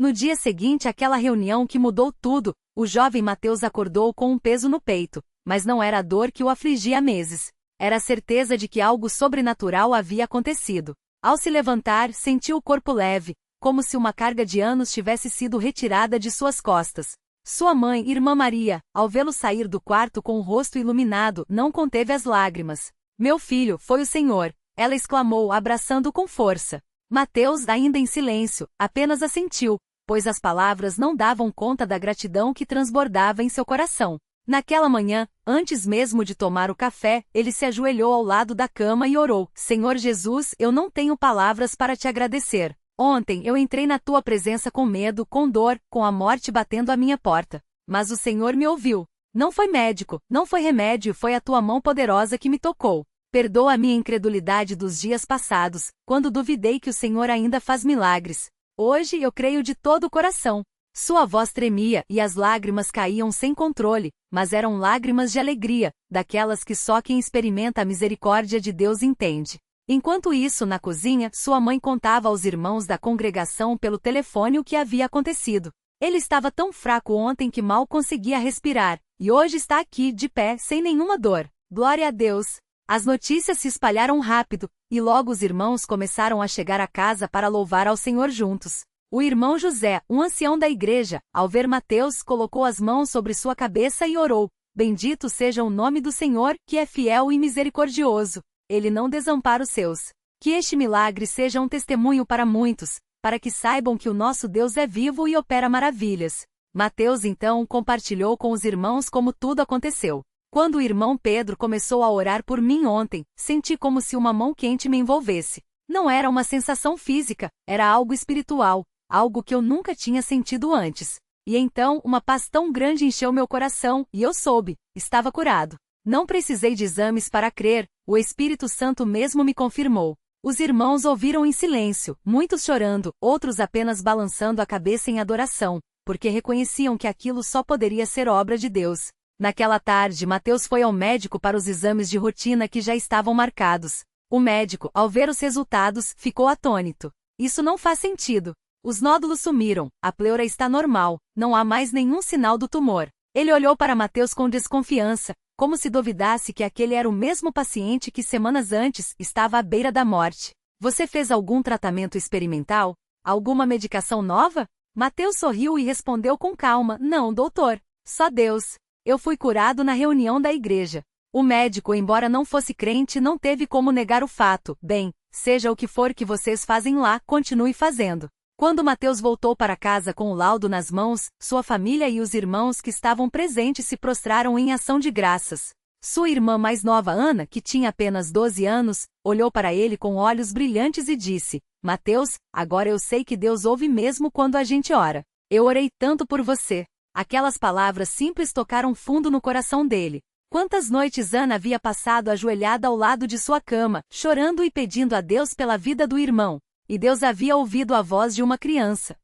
No dia seguinte àquela reunião que mudou tudo, o jovem Mateus acordou com um peso no peito, mas não era a dor que o afligia há meses. Era a certeza de que algo sobrenatural havia acontecido. Ao se levantar, sentiu o corpo leve, como se uma carga de anos tivesse sido retirada de suas costas. Sua mãe, Irmã Maria, ao vê-lo sair do quarto com o rosto iluminado, não conteve as lágrimas. Meu filho, foi o Senhor, ela exclamou, abraçando-o com força. Mateus, ainda em silêncio, apenas assentiu, pois as palavras não davam conta da gratidão que transbordava em seu coração. Naquela manhã, antes mesmo de tomar o café, ele se ajoelhou ao lado da cama e orou: Senhor Jesus, eu não tenho palavras para te agradecer. Ontem eu entrei na tua presença com medo, com dor, com a morte batendo à minha porta. Mas o Senhor me ouviu. Não foi médico, não foi remédio, foi a tua mão poderosa que me tocou. Perdoa a minha incredulidade dos dias passados, quando duvidei que o Senhor ainda faz milagres. Hoje eu creio de todo o coração. Sua voz tremia e as lágrimas caíam sem controle, mas eram lágrimas de alegria, daquelas que só quem experimenta a misericórdia de Deus entende. Enquanto isso, na cozinha, sua mãe contava aos irmãos da congregação pelo telefone o que havia acontecido. Ele estava tão fraco ontem que mal conseguia respirar, e hoje está aqui, de pé, sem nenhuma dor. Glória a Deus! As notícias se espalharam rápido, e logo os irmãos começaram a chegar à casa para louvar ao Senhor juntos. O irmão José, um ancião da igreja, ao ver Mateus, colocou as mãos sobre sua cabeça e orou: Bendito seja o nome do Senhor, que é fiel e misericordioso. Ele não desampara os seus. Que este milagre seja um testemunho para muitos, para que saibam que o nosso Deus é vivo e opera maravilhas. Mateus então compartilhou com os irmãos como tudo aconteceu. Quando o irmão Pedro começou a orar por mim ontem, senti como se uma mão quente me envolvesse. Não era uma sensação física, era algo espiritual, algo que eu nunca tinha sentido antes. E então, uma paz tão grande encheu meu coração, e eu soube, estava curado. Não precisei de exames para crer, o Espírito Santo mesmo me confirmou. Os irmãos ouviram em silêncio, muitos chorando, outros apenas balançando a cabeça em adoração, porque reconheciam que aquilo só poderia ser obra de Deus. Naquela tarde, Mateus foi ao médico para os exames de rotina que já estavam marcados. O médico, ao ver os resultados, ficou atônito. Isso não faz sentido. Os nódulos sumiram, a pleura está normal, não há mais nenhum sinal do tumor. Ele olhou para Mateus com desconfiança, como se duvidasse que aquele era o mesmo paciente que semanas antes estava à beira da morte. Você fez algum tratamento experimental? Alguma medicação nova? Mateus sorriu e respondeu com calma: Não, doutor. Só Deus. Eu fui curado na reunião da igreja. O médico, embora não fosse crente, não teve como negar o fato. Bem, seja o que for que vocês fazem lá, continue fazendo. Quando Mateus voltou para casa com o laudo nas mãos, sua família e os irmãos que estavam presentes se prostraram em ação de graças. Sua irmã mais nova, Ana, que tinha apenas 12 anos, olhou para ele com olhos brilhantes e disse: Mateus, agora eu sei que Deus ouve mesmo quando a gente ora. Eu orei tanto por você. Aquelas palavras simples tocaram fundo no coração dele. Quantas noites Ana havia passado ajoelhada ao lado de sua cama, chorando e pedindo a Deus pela vida do irmão. E Deus havia ouvido a voz de uma criança.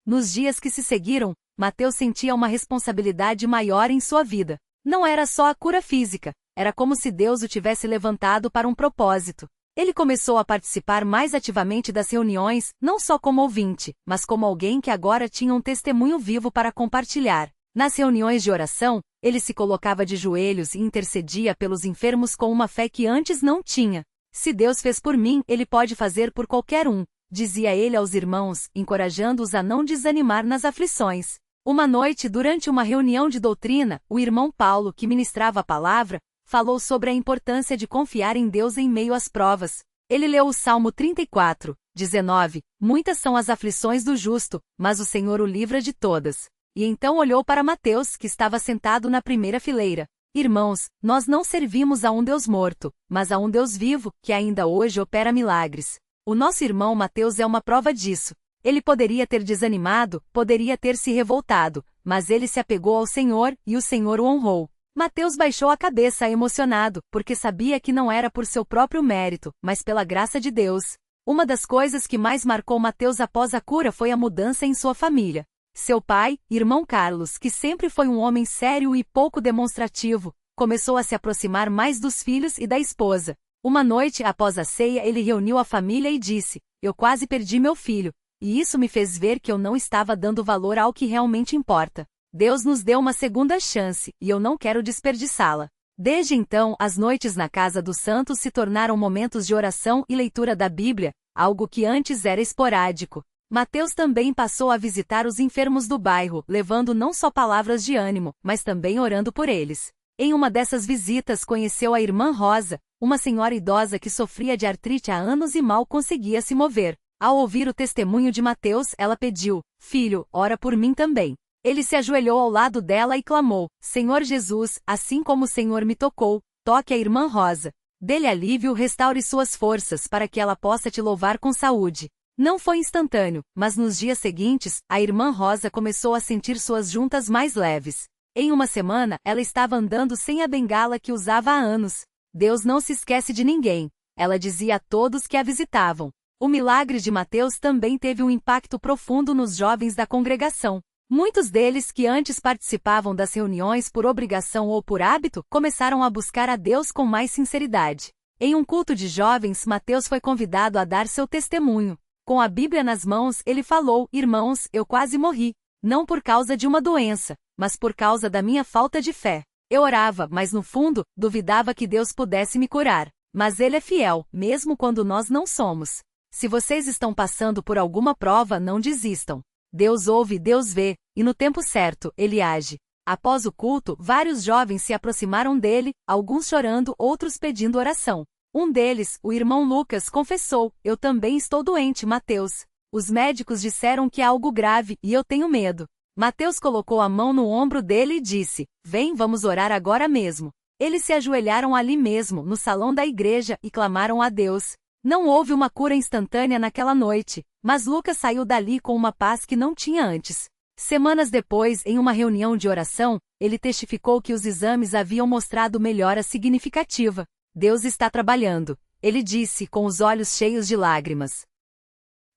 Nos dias que se seguiram, Mateus sentia uma responsabilidade maior em sua vida. Não era só a cura física, era como se Deus o tivesse levantado para um propósito. Ele começou a participar mais ativamente das reuniões, não só como ouvinte, mas como alguém que agora tinha um testemunho vivo para compartilhar. Nas reuniões de oração, ele se colocava de joelhos e intercedia pelos enfermos com uma fé que antes não tinha. Se Deus fez por mim, Ele pode fazer por qualquer um, dizia ele aos irmãos, encorajando-os a não desanimar nas aflições. Uma noite, durante uma reunião de doutrina, o irmão Paulo, que ministrava a palavra, falou sobre a importância de confiar em Deus em meio às provas. Ele leu o Salmo 34, 19, Muitas são as aflições do justo, mas o Senhor o livra de todas. E então olhou para Mateus, que estava sentado na primeira fileira. Irmãos, nós não servimos a um Deus morto, mas a um Deus vivo, que ainda hoje opera milagres. O nosso irmão Mateus é uma prova disso. Ele poderia ter desanimado, poderia ter se revoltado, mas ele se apegou ao Senhor, e o Senhor o honrou. Mateus baixou a cabeça emocionado, porque sabia que não era por seu próprio mérito, mas pela graça de Deus. Uma das coisas que mais marcou Mateus após a cura foi a mudança em sua família. Seu pai, irmão Carlos, que sempre foi um homem sério e pouco demonstrativo, começou a se aproximar mais dos filhos e da esposa. Uma noite após a ceia ele reuniu a família e disse: Eu quase perdi meu filho. e isso me fez ver que eu não estava dando valor ao que realmente importa. Deus nos deu uma segunda chance, e eu não quero desperdiçá-la. Desde então, as noites na casa dos santos se tornaram momentos de oração e leitura da Bíblia, algo que antes era esporádico. Mateus também passou a visitar os enfermos do bairro, levando não só palavras de ânimo, mas também orando por eles. Em uma dessas visitas conheceu a irmã Rosa, uma senhora idosa que sofria de artrite há anos e mal conseguia se mover. Ao ouvir o testemunho de Mateus, ela pediu: "Filho, ora por mim também." Ele se ajoelhou ao lado dela e clamou: "Senhor Jesus, assim como o Senhor me tocou, toque a irmã Rosa. Dê-lhe alívio, restaure suas forças para que ela possa te louvar com saúde." Não foi instantâneo, mas nos dias seguintes, a irmã Rosa começou a sentir suas juntas mais leves. Em uma semana, ela estava andando sem a bengala que usava há anos. Deus não se esquece de ninguém, ela dizia a todos que a visitavam. O milagre de Mateus também teve um impacto profundo nos jovens da congregação. Muitos deles que antes participavam das reuniões por obrigação ou por hábito, começaram a buscar a Deus com mais sinceridade. Em um culto de jovens, Mateus foi convidado a dar seu testemunho. Com a Bíblia nas mãos, ele falou: "Irmãos, eu quase morri. Não por causa de uma doença, mas por causa da minha falta de fé. Eu orava, mas no fundo, duvidava que Deus pudesse me curar. Mas Ele é fiel, mesmo quando nós não somos. Se vocês estão passando por alguma prova, não desistam. Deus ouve, Deus vê, e no tempo certo, Ele age." Após o culto, vários jovens se aproximaram dele, alguns chorando, outros pedindo oração. Um deles, o irmão Lucas, confessou: "Eu também estou doente, Mateus. Os médicos disseram que é algo grave, e eu tenho medo." Mateus colocou a mão no ombro dele e disse: "Vem, vamos orar agora mesmo." Eles se ajoelharam ali mesmo, no salão da igreja, e clamaram a Deus. Não houve uma cura instantânea naquela noite, mas Lucas saiu dali com uma paz que não tinha antes. Semanas depois, em uma reunião de oração, ele testificou que os exames haviam mostrado melhora significativa. Deus está trabalhando, ele disse, com os olhos cheios de lágrimas.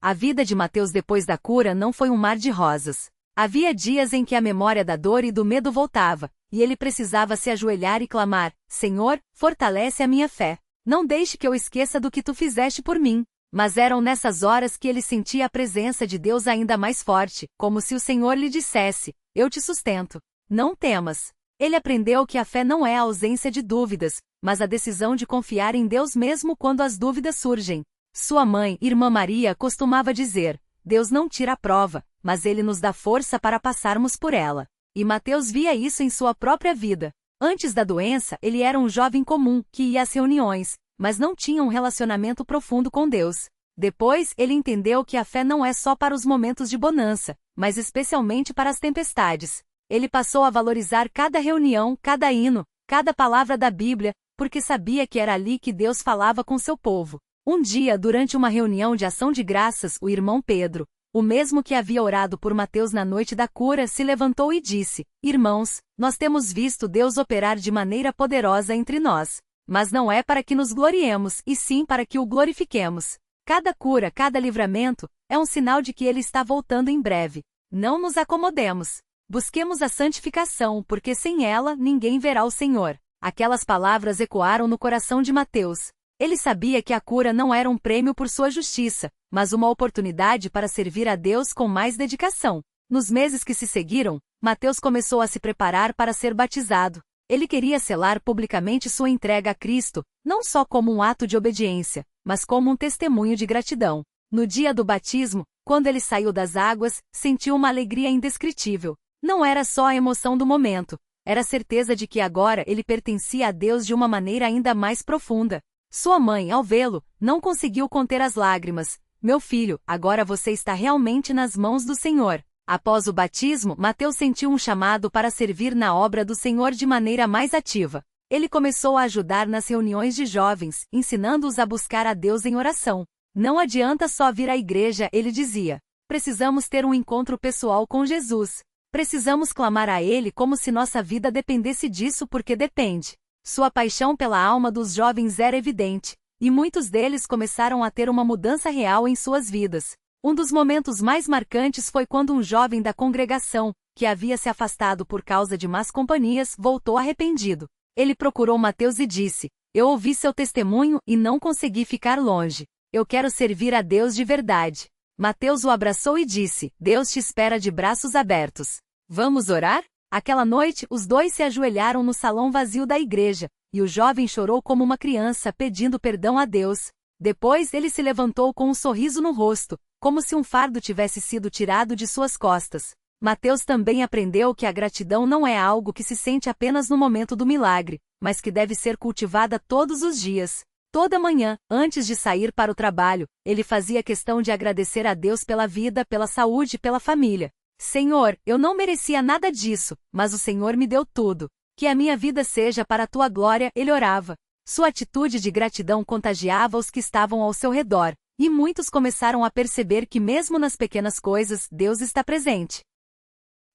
A vida de Mateus depois da cura não foi um mar de rosas. Havia dias em que a memória da dor e do medo voltava, e ele precisava se ajoelhar e clamar: "Senhor, fortalece a minha fé. Não deixe que eu esqueça do que tu fizeste por mim." Mas eram nessas horas que ele sentia a presença de Deus ainda mais forte, como se o Senhor lhe dissesse: "Eu te sustento. Não temas." Ele aprendeu que a fé não é a ausência de dúvidas, mas a decisão de confiar em Deus mesmo quando as dúvidas surgem. Sua mãe, Irmã Maria, costumava dizer: "Deus não tira a prova, mas Ele nos dá força para passarmos por ela." E Mateus via isso em sua própria vida. Antes da doença, ele era um jovem comum, que ia às reuniões, mas não tinha um relacionamento profundo com Deus. Depois, ele entendeu que a fé não é só para os momentos de bonança, mas especialmente para as tempestades. Ele passou a valorizar cada reunião, cada hino, cada palavra da Bíblia, porque sabia que era ali que Deus falava com seu povo. Um dia, durante uma reunião de ação de graças, o irmão Pedro, o mesmo que havia orado por Mateus na noite da cura, se levantou e disse: "Irmãos, nós temos visto Deus operar de maneira poderosa entre nós. Mas não é para que nos gloriemos, e sim para que o glorifiquemos. Cada cura, cada livramento, é um sinal de que Ele está voltando em breve. Não nos acomodemos. Busquemos a santificação, porque sem ela, ninguém verá o Senhor." Aquelas palavras ecoaram no coração de Mateus. Ele sabia que a cura não era um prêmio por sua justiça, mas uma oportunidade para servir a Deus com mais dedicação. Nos meses que se seguiram, Mateus começou a se preparar para ser batizado. Ele queria selar publicamente sua entrega a Cristo, não só como um ato de obediência, mas como um testemunho de gratidão. No dia do batismo, quando ele saiu das águas, sentiu uma alegria indescritível. Não era só a emoção do momento, era a certeza de que agora ele pertencia a Deus de uma maneira ainda mais profunda. Sua mãe, ao vê-lo, não conseguiu conter as lágrimas. "Meu filho, agora você está realmente nas mãos do Senhor." Após o batismo, Mateus sentiu um chamado para servir na obra do Senhor de maneira mais ativa. Ele começou a ajudar nas reuniões de jovens, ensinando-os a buscar a Deus em oração. "Não adianta só vir à igreja", ele dizia. "Precisamos ter um encontro pessoal com Jesus. Precisamos clamar a Ele como se nossa vida dependesse disso, porque depende." Sua paixão pela alma dos jovens era evidente, e muitos deles começaram a ter uma mudança real em suas vidas. Um dos momentos mais marcantes foi quando um jovem da congregação, que havia se afastado por causa de más companhias, voltou arrependido. Ele procurou Mateus e disse: "Eu ouvi seu testemunho e não consegui ficar longe. Eu quero servir a Deus de verdade." Mateus o abraçou e disse: Deus te espera de braços abertos. Vamos orar? Aquela noite, os dois se ajoelharam no salão vazio da igreja, e o jovem chorou como uma criança pedindo perdão a Deus. Depois ele se levantou com um sorriso no rosto, como se um fardo tivesse sido tirado de suas costas. Mateus também aprendeu que a gratidão não é algo que se sente apenas no momento do milagre, mas que deve ser cultivada todos os dias. Toda manhã, antes de sair para o trabalho, ele fazia questão de agradecer a Deus pela vida, pela saúde e pela família. Senhor, eu não merecia nada disso, mas o Senhor me deu tudo. Que a minha vida seja para a tua glória, ele orava. Sua atitude de gratidão contagiava os que estavam ao seu redor, e muitos começaram a perceber que mesmo nas pequenas coisas, Deus está presente.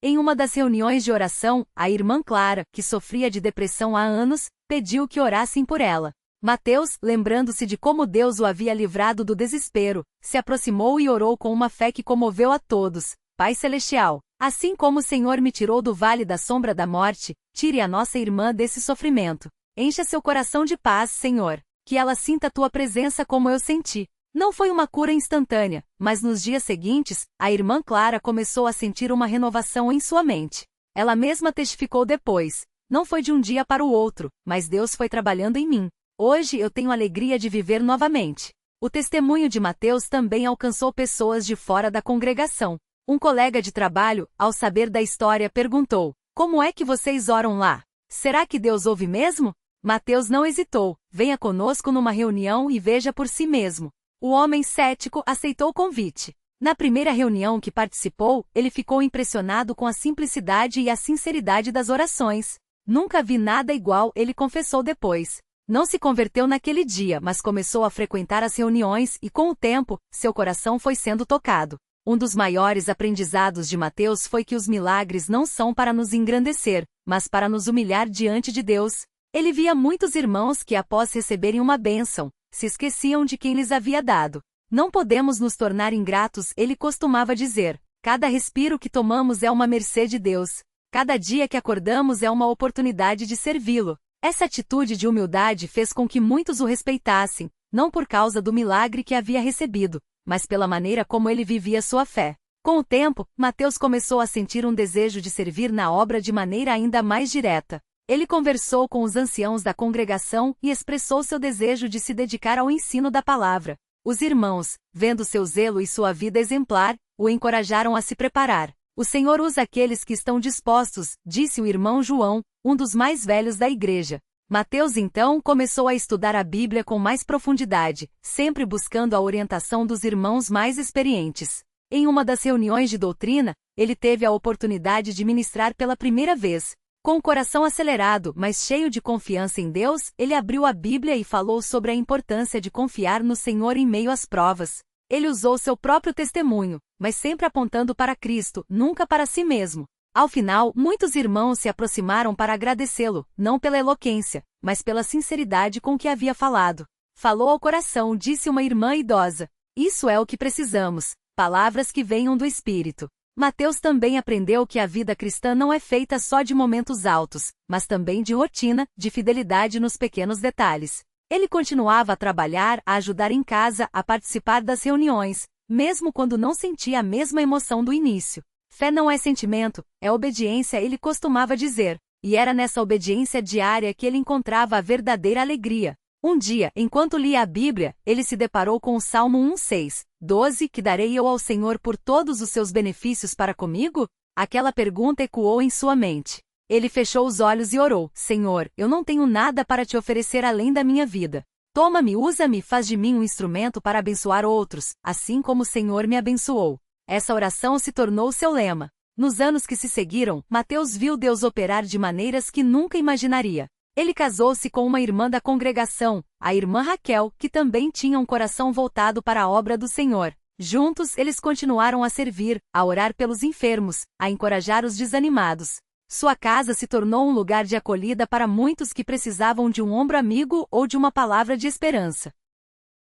Em uma das reuniões de oração, a irmã Clara, que sofria de depressão há anos, pediu que orassem por ela. Mateus, lembrando-se de como Deus o havia livrado do desespero, se aproximou e orou com uma fé que comoveu a todos. Pai Celestial, assim como o Senhor me tirou do vale da sombra da morte, tire a nossa irmã desse sofrimento. Encha seu coração de paz, Senhor. Que ela sinta tua presença como eu senti. Não foi uma cura instantânea, mas nos dias seguintes, a irmã Clara começou a sentir uma renovação em sua mente. Ela mesma testificou depois. Não foi de um dia para o outro, mas Deus foi trabalhando em mim. Hoje eu tenho alegria de viver novamente. O testemunho de Mateus também alcançou pessoas de fora da congregação. Um colega de trabalho, ao saber da história, perguntou: Como é que vocês oram lá? Será que Deus ouve mesmo? Mateus não hesitou: Venha conosco numa reunião e veja por si mesmo. O homem cético aceitou o convite. Na primeira reunião que participou, ele ficou impressionado com a simplicidade e a sinceridade das orações. Nunca vi nada igual, ele confessou depois. Não se converteu naquele dia, mas começou a frequentar as reuniões e, com o tempo, seu coração foi sendo tocado. Um dos maiores aprendizados de Mateus foi que os milagres não são para nos engrandecer, mas para nos humilhar diante de Deus. Ele via muitos irmãos que, após receberem uma bênção, se esqueciam de quem lhes havia dado. Não podemos nos tornar ingratos, ele costumava dizer. Cada respiro que tomamos é uma mercê de Deus. Cada dia que acordamos é uma oportunidade de servi-lo. Essa atitude de humildade fez com que muitos o respeitassem, não por causa do milagre que havia recebido, mas pela maneira como ele vivia sua fé. Com o tempo, Mateus começou a sentir um desejo de servir na obra de maneira ainda mais direta. Ele conversou com os anciãos da congregação e expressou seu desejo de se dedicar ao ensino da palavra. Os irmãos, vendo seu zelo e sua vida exemplar, o encorajaram a se preparar. O Senhor usa aqueles que estão dispostos, disse o irmão João, um dos mais velhos da igreja. Mateus então começou a estudar a Bíblia com mais profundidade, sempre buscando a orientação dos irmãos mais experientes. Em uma das reuniões de doutrina, ele teve a oportunidade de ministrar pela primeira vez. Com o coração acelerado, mas cheio de confiança em Deus, ele abriu a Bíblia e falou sobre a importância de confiar no Senhor em meio às provas. Ele usou seu próprio testemunho, mas sempre apontando para Cristo, nunca para si mesmo. Ao final, muitos irmãos se aproximaram para agradecê-lo, não pela eloquência, mas pela sinceridade com que havia falado. Falou ao coração, disse uma irmã idosa. Isso é o que precisamos, palavras que venham do Espírito. Mateus também aprendeu que a vida cristã não é feita só de momentos altos, mas também de rotina, de fidelidade nos pequenos detalhes. Ele continuava a trabalhar, a ajudar em casa, a participar das reuniões, mesmo quando não sentia a mesma emoção do início. Fé não é sentimento, é obediência, ele costumava dizer, e era nessa obediência diária que ele encontrava a verdadeira alegria. Um dia, enquanto lia a Bíblia, ele se deparou com o Salmo 1:6, 12, que darei eu ao Senhor por todos os seus benefícios para comigo? Aquela pergunta ecoou em sua mente. Ele fechou os olhos e orou, Senhor, eu não tenho nada para te oferecer além da minha vida. Toma-me, usa-me, faz de mim um instrumento para abençoar outros, assim como o Senhor me abençoou. Essa oração se tornou seu lema. Nos anos que se seguiram, Mateus viu Deus operar de maneiras que nunca imaginaria. Ele casou-se com uma irmã da congregação, a irmã Raquel, que também tinha um coração voltado para a obra do Senhor. Juntos, eles continuaram a servir, a orar pelos enfermos, a encorajar os desanimados. Sua casa se tornou um lugar de acolhida para muitos que precisavam de um ombro amigo ou de uma palavra de esperança.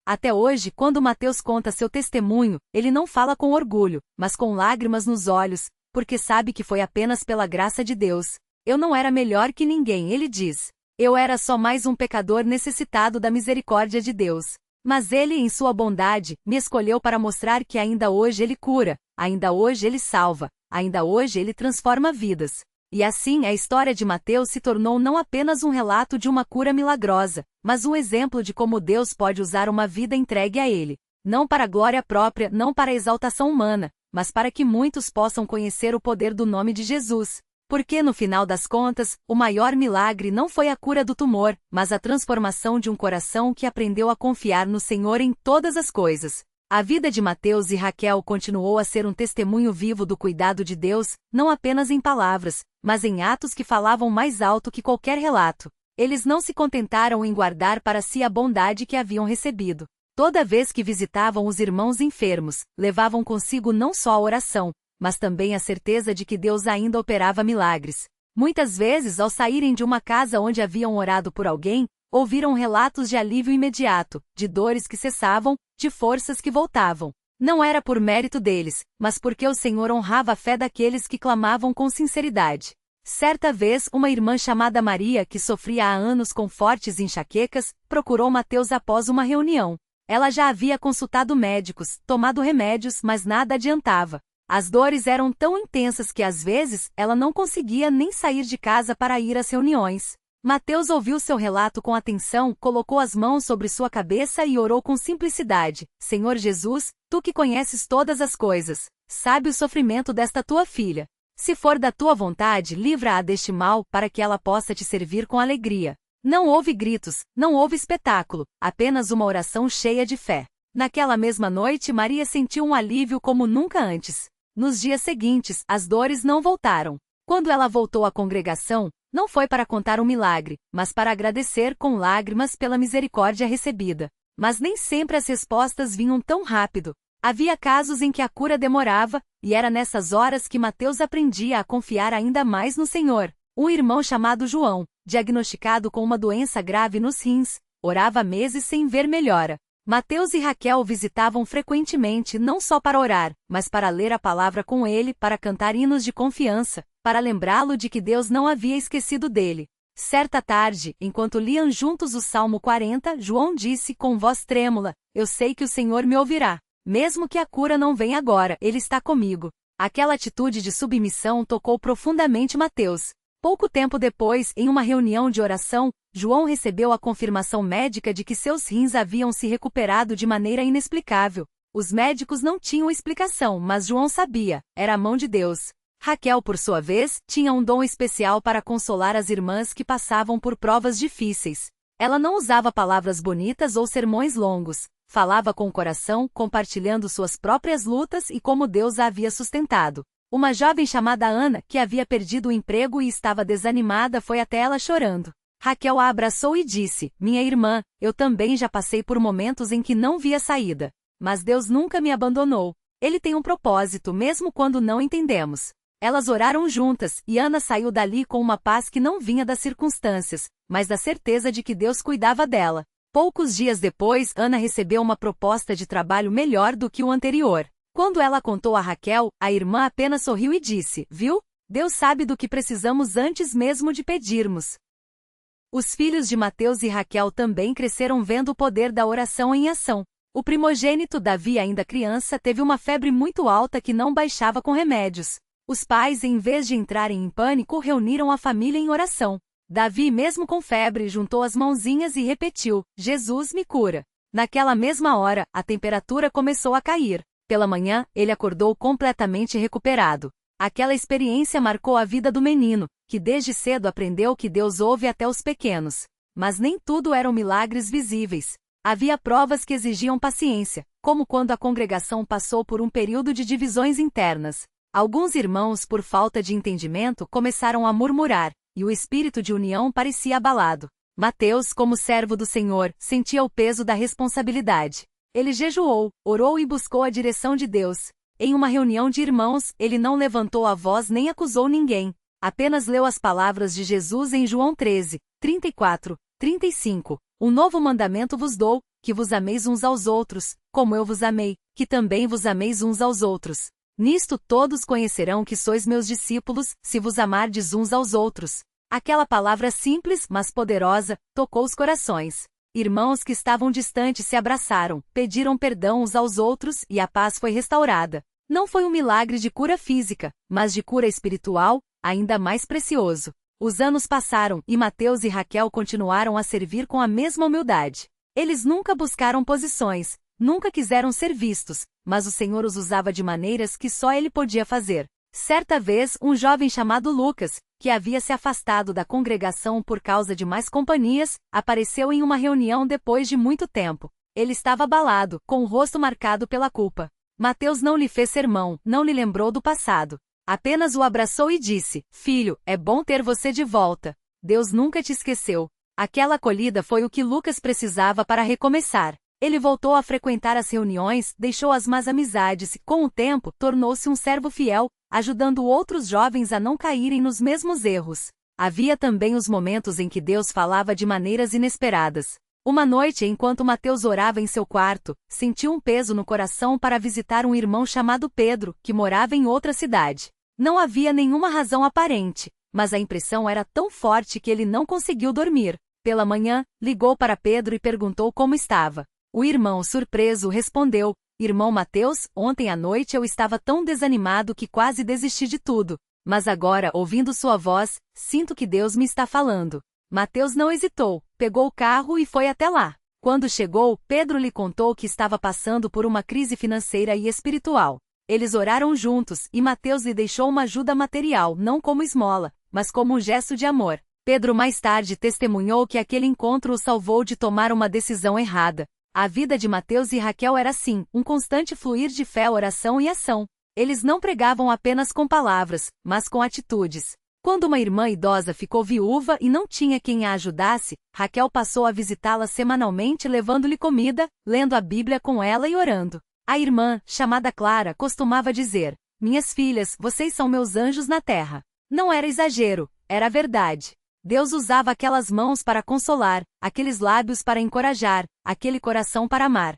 Até hoje, quando Mateus conta seu testemunho, ele não fala com orgulho, mas com lágrimas nos olhos, porque sabe que foi apenas pela graça de Deus. Eu não era melhor que ninguém, ele diz. Eu era só mais um pecador necessitado da misericórdia de Deus. Mas ele, em sua bondade, me escolheu para mostrar que ainda hoje ele cura, ainda hoje ele salva, ainda hoje ele transforma vidas. E assim a história de Mateus se tornou não apenas um relato de uma cura milagrosa, mas um exemplo de como Deus pode usar uma vida entregue a ele. Não para a glória própria, não para a exaltação humana, mas para que muitos possam conhecer o poder do nome de Jesus. Porque no final das contas, o maior milagre não foi a cura do tumor, mas a transformação de um coração que aprendeu a confiar no Senhor em todas as coisas. A vida de Mateus e Raquel continuou a ser um testemunho vivo do cuidado de Deus, não apenas em palavras, mas em atos que falavam mais alto que qualquer relato. Eles não se contentaram em guardar para si a bondade que haviam recebido. Toda vez que visitavam os irmãos enfermos, levavam consigo não só a oração, mas também a certeza de que Deus ainda operava milagres. Muitas vezes, ao saírem de uma casa onde haviam orado por alguém, ouviram relatos de alívio imediato, de dores que cessavam, de forças que voltavam. Não era por mérito deles, mas porque o Senhor honrava a fé daqueles que clamavam com sinceridade. Certa vez, uma irmã chamada Maria, que sofria há anos com fortes enxaquecas, procurou Mateus após uma reunião. Ela já havia consultado médicos, tomado remédios, mas nada adiantava. As dores eram tão intensas que às vezes ela não conseguia nem sair de casa para ir às reuniões. Mateus ouviu seu relato com atenção, colocou as mãos sobre sua cabeça e orou com simplicidade: Senhor Jesus, tu que conheces todas as coisas, sabe o sofrimento desta tua filha. Se for da tua vontade, livra-a deste mal para que ela possa te servir com alegria. Não houve gritos, não houve espetáculo, apenas uma oração cheia de fé. Naquela mesma noite, Maria sentiu um alívio como nunca antes. Nos dias seguintes, as dores não voltaram. Quando ela voltou à congregação, não foi para contar um milagre, mas para agradecer com lágrimas pela misericórdia recebida. Mas nem sempre as respostas vinham tão rápido. Havia casos em que a cura demorava, e era nessas horas que Mateus aprendia a confiar ainda mais no Senhor. Um irmão chamado João, diagnosticado com uma doença grave nos rins, orava há meses sem ver melhora. Mateus e Raquel o visitavam frequentemente não só para orar, mas para ler a palavra com ele, para cantar hinos de confiança, para lembrá-lo de que Deus não havia esquecido dele. Certa tarde, enquanto liam juntos o Salmo 40, João disse com voz trêmula: Eu sei que o Senhor me ouvirá. Mesmo que a cura não venha agora, Ele está comigo. Aquela atitude de submissão tocou profundamente Mateus. Pouco tempo depois, em uma reunião de oração, João recebeu a confirmação médica de que seus rins haviam se recuperado de maneira inexplicável. Os médicos não tinham explicação, mas João sabia, era a mão de Deus. Raquel, por sua vez, tinha um dom especial para consolar as irmãs que passavam por provas difíceis. Ela não usava palavras bonitas ou sermões longos. Falava com o coração, compartilhando suas próprias lutas e como Deus a havia sustentado. Uma jovem chamada Ana, que havia perdido o emprego e estava desanimada, foi até ela chorando. Raquel a abraçou e disse: Minha irmã, eu também já passei por momentos em que não via saída. Mas Deus nunca me abandonou. Ele tem um propósito mesmo quando não entendemos. Elas oraram juntas, e Ana saiu dali com uma paz que não vinha das circunstâncias, mas da certeza de que Deus cuidava dela. Poucos dias depois, Ana recebeu uma proposta de trabalho melhor do que o anterior. Quando ela contou a Raquel, a irmã apenas sorriu e disse: Viu? Deus sabe do que precisamos antes mesmo de pedirmos. Os filhos de Mateus e Raquel também cresceram vendo o poder da oração em ação. O primogênito, Davi, ainda criança, teve uma febre muito alta que não baixava com remédios. Os pais, em vez de entrarem em pânico, reuniram a família em oração. Davi, mesmo com febre, juntou as mãozinhas e repetiu: Jesus me cura. Naquela mesma hora, a temperatura começou a cair. Pela manhã, ele acordou completamente recuperado. Aquela experiência marcou a vida do menino, que desde cedo aprendeu que Deus ouve até os pequenos. Mas nem tudo eram milagres visíveis. Havia provas que exigiam paciência, como quando a congregação passou por um período de divisões internas. Alguns irmãos, por falta de entendimento, começaram a murmurar, e o espírito de união parecia abalado. Mateus, como servo do Senhor, sentia o peso da responsabilidade. Ele jejuou, orou e buscou a direção de Deus. Em uma reunião de irmãos, ele não levantou a voz nem acusou ninguém. Apenas leu as palavras de Jesus em João 13, 34, 35. Um novo mandamento vos dou, que vos ameis uns aos outros, como eu vos amei, que também vos ameis uns aos outros. Nisto todos conhecerão que sois meus discípulos, se vos amardes uns aos outros. Aquela palavra simples, mas poderosa, tocou os corações. Irmãos que estavam distantes se abraçaram, pediram perdão uns aos outros e a paz foi restaurada. Não foi um milagre de cura física, mas de cura espiritual, ainda mais precioso. Os anos passaram e Mateus e Raquel continuaram a servir com a mesma humildade. Eles nunca buscaram posições, nunca quiseram ser vistos, mas o Senhor os usava de maneiras que só Ele podia fazer. Certa vez, um jovem chamado Lucas, que havia se afastado da congregação por causa de mais companhias, apareceu em uma reunião depois de muito tempo. Ele estava abalado, com o rosto marcado pela culpa. Mateus não lhe fez sermão, não lhe lembrou do passado. Apenas o abraçou e disse: "Filho, é bom ter você de volta. Deus nunca te esqueceu." Aquela acolhida foi o que Lucas precisava para recomeçar. Ele voltou a frequentar as reuniões, deixou as más amizades e, com o tempo, tornou-se um servo fiel, ajudando outros jovens a não caírem nos mesmos erros. Havia também os momentos em que Deus falava de maneiras inesperadas. Uma noite, enquanto Mateus orava em seu quarto, sentiu um peso no coração para visitar um irmão chamado Pedro, que morava em outra cidade. Não havia nenhuma razão aparente, mas a impressão era tão forte que ele não conseguiu dormir. Pela manhã, ligou para Pedro e perguntou como estava. O irmão, surpreso, respondeu: "Irmão Mateus, ontem à noite eu estava tão desanimado que quase desisti de tudo. Mas agora, ouvindo sua voz, sinto que Deus me está falando." Mateus não hesitou, pegou o carro e foi até lá. Quando chegou, Pedro lhe contou que estava passando por uma crise financeira e espiritual. Eles oraram juntos e Mateus lhe deixou uma ajuda material, não como esmola, mas como um gesto de amor. Pedro mais tarde testemunhou que aquele encontro o salvou de tomar uma decisão errada. A vida de Mateus e Raquel era assim, um constante fluir de fé, oração e ação. Eles não pregavam apenas com palavras, mas com atitudes. Quando uma irmã idosa ficou viúva e não tinha quem a ajudasse, Raquel passou a visitá-la semanalmente levando-lhe comida, lendo a Bíblia com ela e orando. A irmã, chamada Clara, costumava dizer: "Minhas filhas, vocês são meus anjos na terra." Não era exagero, era verdade. Deus usava aquelas mãos para consolar, aqueles lábios para encorajar, aquele coração para amar.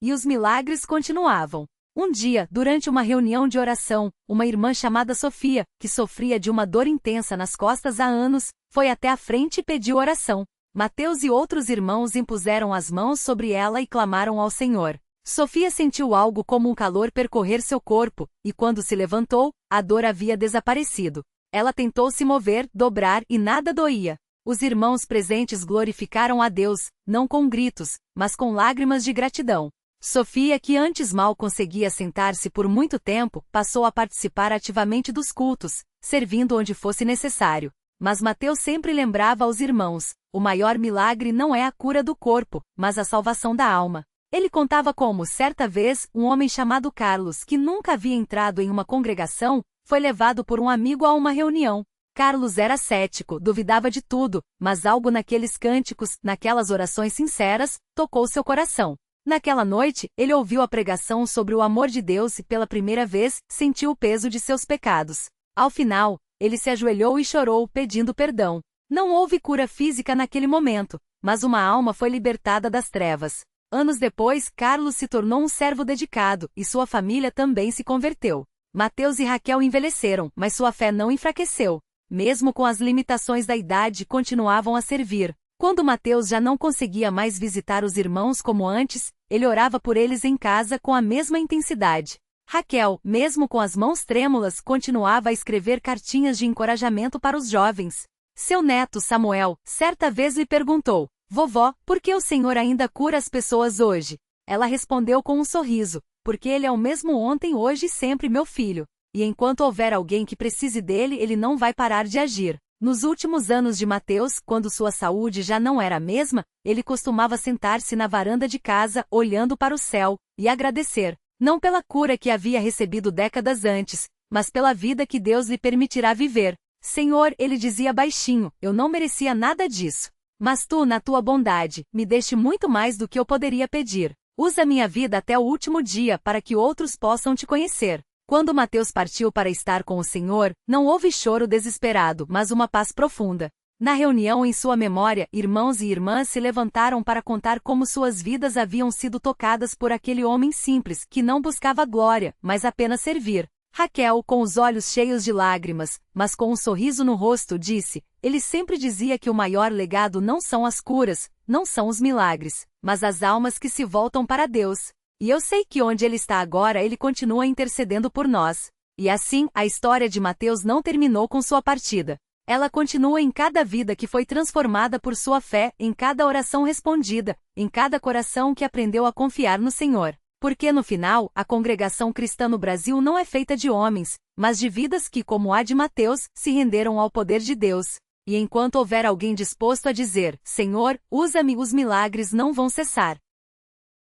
E os milagres continuavam. Um dia, durante uma reunião de oração, uma irmã chamada Sofia, que sofria de uma dor intensa nas costas há anos, foi até a frente e pediu oração. Mateus e outros irmãos impuseram as mãos sobre ela e clamaram ao Senhor. Sofia sentiu algo como um calor percorrer seu corpo, e quando se levantou, a dor havia desaparecido. Ela tentou se mover, dobrar e nada doía. Os irmãos presentes glorificaram a Deus, não com gritos, mas com lágrimas de gratidão. Sofia, que antes mal conseguia sentar-se por muito tempo, passou a participar ativamente dos cultos, servindo onde fosse necessário. Mas Mateus sempre lembrava aos irmãos: o maior milagre não é a cura do corpo, mas a salvação da alma. Ele contava como, certa vez, um homem chamado Carlos, que nunca havia entrado em uma congregação, foi levado por um amigo a uma reunião. Carlos era cético, duvidava de tudo, mas algo naqueles cânticos, naquelas orações sinceras, tocou seu coração. Naquela noite, ele ouviu a pregação sobre o amor de Deus e, pela primeira vez, sentiu o peso de seus pecados. Ao final, ele se ajoelhou e chorou, pedindo perdão. Não houve cura física naquele momento, mas uma alma foi libertada das trevas. Anos depois, Carlos se tornou um servo dedicado, e sua família também se converteu. Mateus e Raquel envelheceram, mas sua fé não enfraqueceu. Mesmo com as limitações da idade, continuavam a servir. Quando Mateus já não conseguia mais visitar os irmãos como antes, ele orava por eles em casa com a mesma intensidade. Raquel, mesmo com as mãos trêmulas, continuava a escrever cartinhas de encorajamento para os jovens. Seu neto Samuel, certa vez lhe perguntou: "Vovó, por que o Senhor ainda cura as pessoas hoje?" Ela respondeu com um sorriso: "Porque Ele é o mesmo ontem, hoje e sempre, meu filho. E enquanto houver alguém que precise dele, ele não vai parar de agir." Nos últimos anos de Mateus, quando sua saúde já não era a mesma, ele costumava sentar-se na varanda de casa, olhando para o céu, e agradecer, não pela cura que havia recebido décadas antes, mas pela vida que Deus lhe permitirá viver. "Senhor", ele dizia baixinho, "eu não merecia nada disso. Mas tu, na tua bondade, me deste muito mais do que eu poderia pedir. Usa minha vida até o último dia para que outros possam te conhecer." Quando Mateus partiu para estar com o Senhor, não houve choro desesperado, mas uma paz profunda. Na reunião em sua memória, irmãos e irmãs se levantaram para contar como suas vidas haviam sido tocadas por aquele homem simples, que não buscava glória, mas apenas servir. Raquel, com os olhos cheios de lágrimas, mas com um sorriso no rosto, disse: ele sempre dizia que o maior legado não são as curas, não são os milagres, mas as almas que se voltam para Deus. E eu sei que onde ele está agora ele continua intercedendo por nós. E assim, a história de Mateus não terminou com sua partida. Ela continua em cada vida que foi transformada por sua fé, em cada oração respondida, em cada coração que aprendeu a confiar no Senhor. Porque no final, a congregação cristã no Brasil não é feita de homens, mas de vidas que, como a de Mateus, se renderam ao poder de Deus. E enquanto houver alguém disposto a dizer: Senhor, usa-me, os milagres não vão cessar.